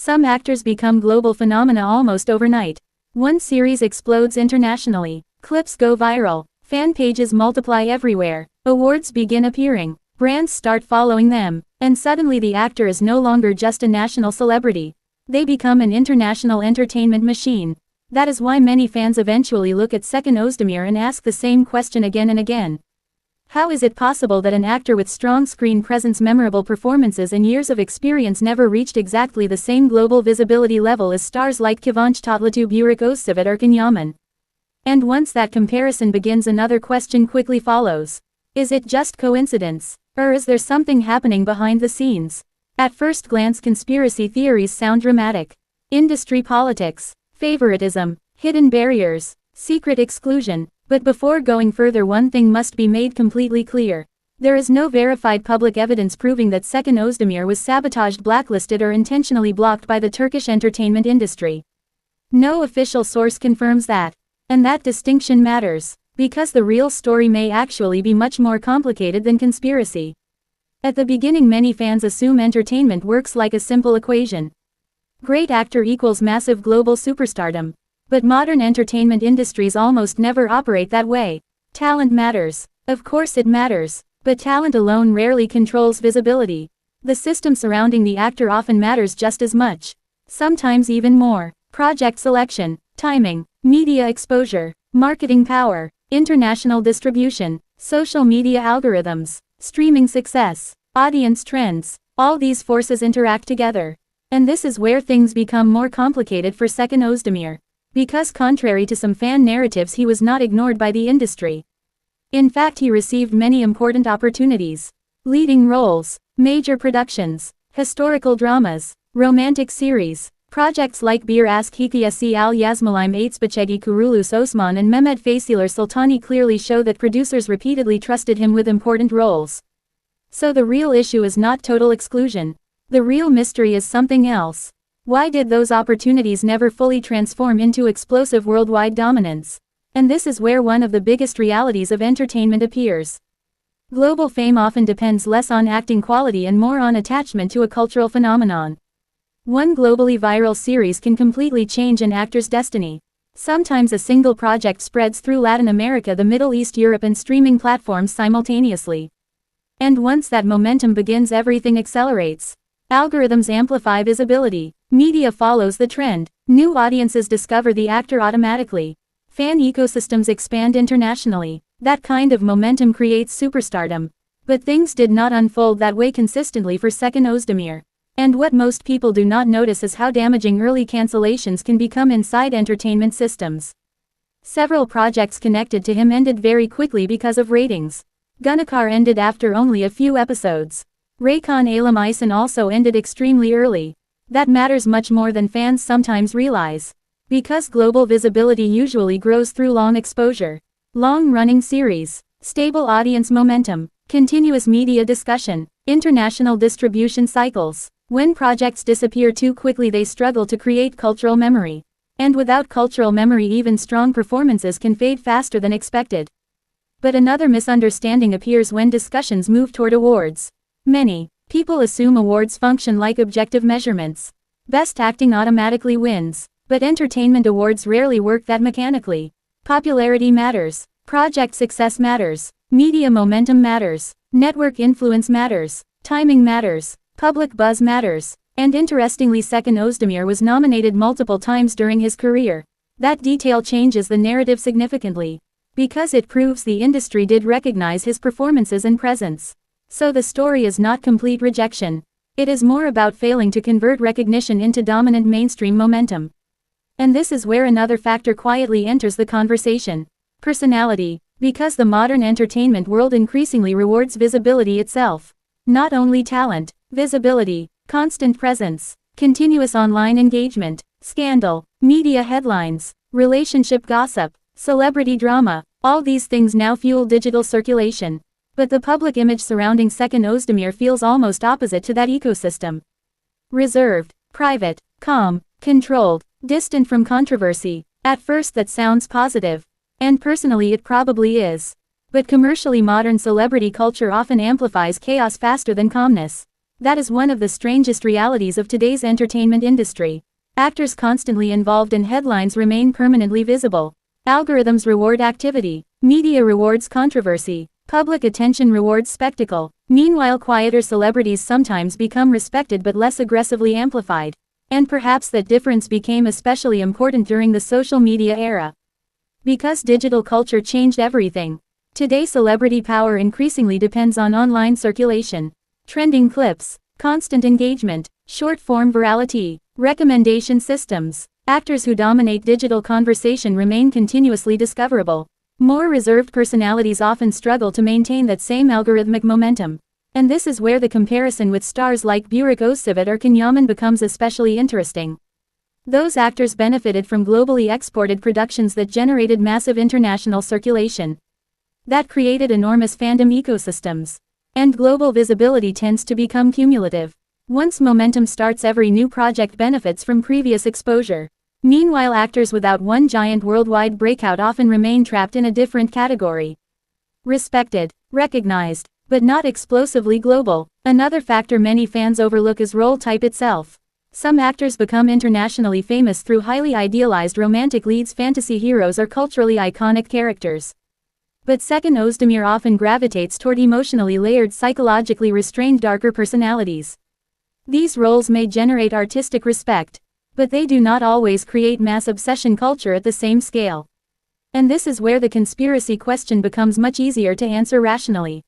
Some actors become global phenomena almost overnight. One series explodes internationally, clips go viral, fan pages multiply everywhere, awards begin appearing, brands start following them, and suddenly the actor is no longer just a national celebrity. They become an international entertainment machine. That is why many fans eventually look at Seçkin Özdemir and ask the same question again and again. How is it possible that an actor with strong screen presence, memorable performances and years of experience never reached exactly the same global visibility level as stars like Kıvanç Tatlıtuğ, Burak Özçivit or Yaman? And once that comparison begins, another question quickly follows. Is it just coincidence? Or is there something happening behind the scenes? At first glance, conspiracy theories sound dramatic. Industry politics, favoritism, hidden barriers, secret exclusion. But before going further, one thing must be made completely clear. There is no verified public evidence proving that Seçkin Özdemir was sabotaged, blacklisted or intentionally blocked by the Turkish entertainment industry. No official source confirms that. And that distinction matters, because the real story may actually be much more complicated than conspiracy. At the beginning, many fans assume entertainment works like a simple equation. Great actor equals massive global superstardom. But modern entertainment industries almost never operate that way. Talent matters. Of course it matters. But talent alone rarely controls visibility. The system surrounding the actor often matters just as much. Sometimes even more. Project selection, timing, media exposure, marketing power, international distribution, social media algorithms, streaming success, audience trends. All these forces interact together. And this is where things become more complicated for Seçkin Özdemir. Because contrary to some fan narratives, he was not ignored by the industry. In fact, he received many important opportunities. Leading roles, major productions, historical dramas, romantic series, projects like Bir Aşk Hikâyesi Al Yazmalım Aitbachegi Kuruluş Osman and Mehmet Fasiler Sultani clearly show that producers repeatedly trusted him with important roles. So the real issue is not total exclusion. The real mystery is something else. Why did those opportunities never fully transform into explosive worldwide dominance? And this is where one of the biggest realities of entertainment appears. Global fame often depends less on acting quality and more on attachment to a cultural phenomenon. One globally viral series can completely change an actor's destiny. Sometimes a single project spreads through Latin America, the Middle East, Europe, and streaming platforms simultaneously. And once that momentum begins, everything accelerates. Algorithms amplify visibility. Media follows the trend. New audiences discover the actor automatically. Fan ecosystems expand internationally. That kind of momentum creates superstardom. But things did not unfold that way consistently for Seçkin Özdemir. And what most people do not notice is how damaging early cancellations can become inside entertainment systems. Several projects connected to him ended very quickly because of ratings. Gunakar ended after only a few episodes. Raycon Alem Isen also ended extremely early. That matters much more than fans sometimes realize. Because global visibility usually grows through long exposure, long-running series, stable audience momentum, continuous media discussion, international distribution cycles. When projects disappear too quickly, they struggle to create cultural memory. And without cultural memory, even strong performances can fade faster than expected. But another misunderstanding appears when discussions move toward awards. Many people assume awards function like objective measurements. Best acting automatically wins, but entertainment awards rarely work that mechanically. Popularity matters, project success matters, media momentum matters, network influence matters, timing matters, public buzz matters. And interestingly, Seçkin Özdemir was nominated multiple times during his career. That detail changes the narrative significantly, because it proves the industry did recognize his performances and presence. So the story is not complete rejection. It is more about failing to convert recognition into dominant mainstream momentum. And this is where another factor quietly enters the conversation. Personality. Because the modern entertainment world increasingly rewards visibility itself. Not only talent, visibility, constant presence, continuous online engagement, scandal, media headlines, relationship gossip, celebrity drama, all these things now fuel digital circulation. But the public image surrounding Seçkin Özdemir feels almost opposite to that ecosystem. Reserved, private, calm, controlled, distant from controversy. At first that sounds positive. And personally it probably is. But commercially modern celebrity culture often amplifies chaos faster than calmness. That is one of the strangest realities of today's entertainment industry. Actors constantly involved in headlines remain permanently visible. Algorithms reward activity. Media rewards controversy. Public attention rewards spectacle. Meanwhile, quieter celebrities sometimes become respected but less aggressively amplified. And perhaps that difference became especially important during the social media era. Because digital culture changed everything. Today, celebrity power increasingly depends on online circulation, trending clips, constant engagement, short-form virality, recommendation systems. Actors who dominate digital conversation remain continuously discoverable. More reserved personalities often struggle to maintain that same algorithmic momentum. And this is where the comparison with stars like Burak Özçivit or Yaman becomes especially interesting. Those actors benefited from globally exported productions that generated massive international circulation. That created enormous fandom ecosystems. And global visibility tends to become cumulative. Once momentum starts, every new project benefits from previous exposure. Meanwhile, actors without one giant worldwide breakout often remain trapped in a different category. Respected, recognized, but not explosively global. Another factor many fans overlook is role type itself. Some actors become internationally famous through highly idealized romantic leads, fantasy heroes, or culturally iconic characters. But Seçkin Özdemir often gravitates toward emotionally layered, psychologically restrained, darker personalities. These roles may generate artistic respect, but they do not always create mass obsession culture at the same scale. And this is where the conspiracy question becomes much easier to answer rationally.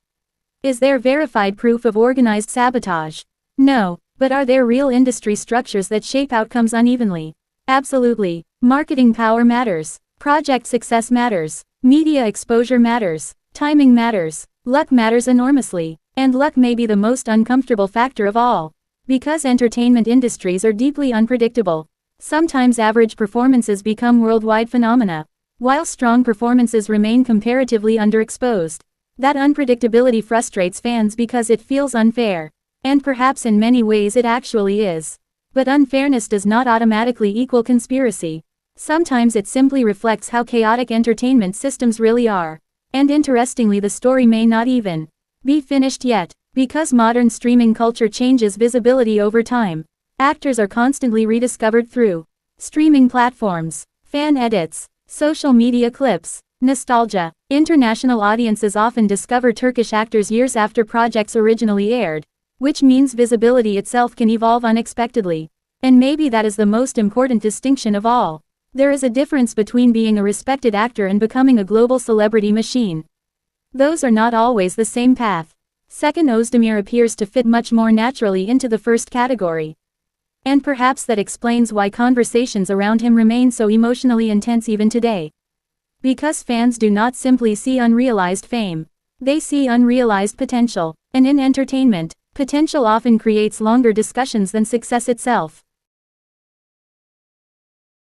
Is there verified proof of organized sabotage? No, but are there real industry structures that shape outcomes unevenly? Absolutely. Marketing power matters. Project success matters. Media exposure matters. Timing matters. Luck matters enormously. And luck may be the most uncomfortable factor of all. Because entertainment industries are deeply unpredictable. Sometimes average performances become worldwide phenomena, while strong performances remain comparatively underexposed. That unpredictability frustrates fans because it feels unfair. And perhaps in many ways it actually is. But unfairness does not automatically equal conspiracy. Sometimes it simply reflects how chaotic entertainment systems really are. And interestingly, the story may not even be finished yet. Because modern streaming culture changes visibility over time. Actors are constantly rediscovered through streaming platforms, fan edits, social media clips, nostalgia. International audiences often discover Turkish actors years after projects originally aired, which means visibility itself can evolve unexpectedly. And maybe that is the most important distinction of all. There is a difference between being a respected actor and becoming a global celebrity machine. Those are not always the same path. Seçkin Özdemir appears to fit much more naturally into the first category. And perhaps that explains why conversations around him remain so emotionally intense even today. Because fans do not simply see unrealized fame. They see unrealized potential. And in entertainment, potential often creates longer discussions than success itself.